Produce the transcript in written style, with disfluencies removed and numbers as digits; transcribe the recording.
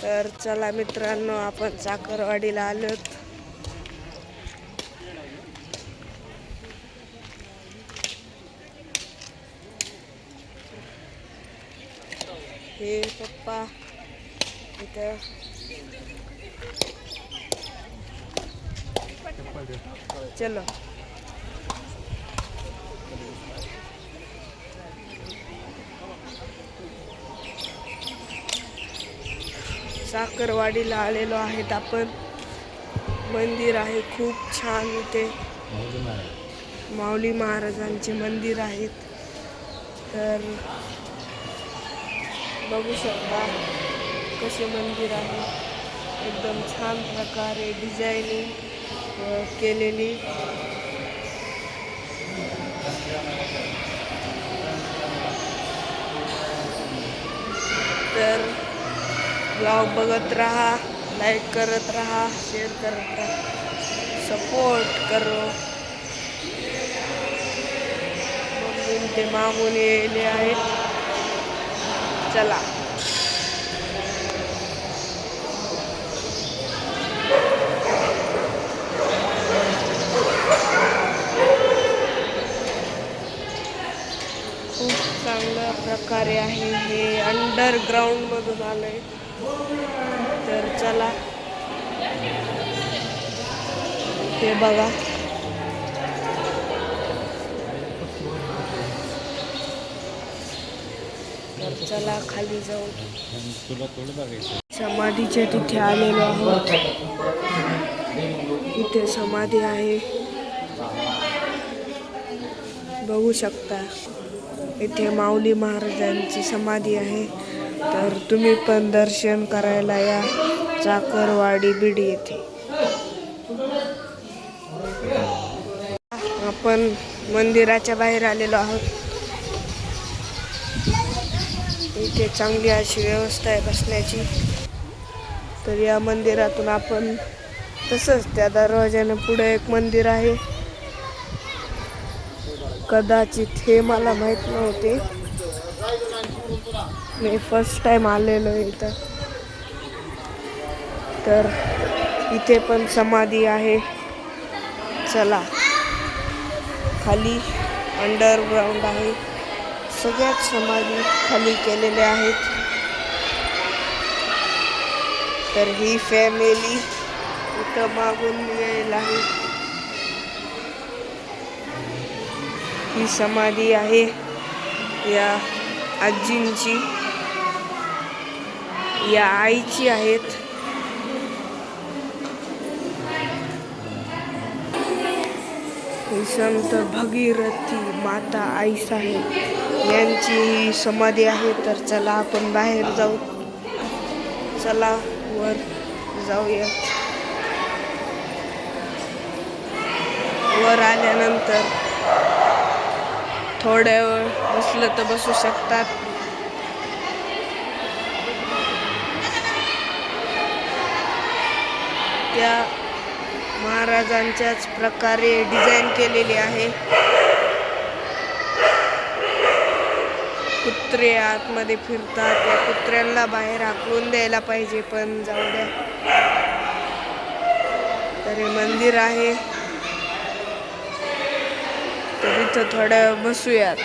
तर चला मित्रांनो, आपण साखरवाडीला आलोत. हे पप्पा इथं चलो. साखरवाडीला आलेलो आहेत आपण. मंदिर आहे खूप छान. इथे माऊली महाराजांचे मंदिर आहेत. तर बघू शकता कसे मंदिर आहे. एकदम छान प्रकारे डिझायनिंग केलेली. तर ब्लॉग बघत राहा, लाईक करत राहा, शेअर करत राहा, सपोर्ट करो. मम्मी ते मागून येले आहेत. चला. खूप चांगल्या प्रकारे आहे. हे अंडरग्राउंड मधून आलंय. तर चला, हे बघा. तर चला खाली जाऊ. समाधीच्या तिथे आलेलो आहोत. इथे समाधी आहे, बघू शकता. इथे माऊली महाराजांची समाधी आहे. तर तुम्ही पण दर्शन करायला या साखरवाडी बीड येथे. आपण मंदिराच्या बाहेर आलेलो आहोत. इथे चांगली अशी व्यवस्था आहे बसण्याची. तर या मंदिरातून आपण तसंच त्या दरवाजाने पुढे एक मंदिर आहे. कदाचित हे मला माहित नव्हते. मी फर्स्ट टाइम आलेलो इथं. तर इथे पण समाधी आहे. चला, खाली अंडरग्राउंड आहे. सगळ्यात समाधी खाली केलेल्या आहेत. तर ही फॅमिली इथं मागून यायला आहे. ही समाधी आहे या आजींची, या आईची आहेत. ही संत भगीरथी माता आई साहेब यांची ही समाधी आहे. तर चला आपण बाहेर जाऊ. चला वर जाऊया. वर आल्यानंतर थोड्या वेळ बसलं तर बसू शकतात. त्या महाराजांच्याच प्रकारे डिझाईन केलेली आहे. कुत्रे आतमध्ये फिरतात. त्या कुत्र्यांना बाहेर हाकलून द्यायला पाहिजे, पण जाऊ द्या. तर हे मंदिर आहे. तर इथं थोडं बसूयात.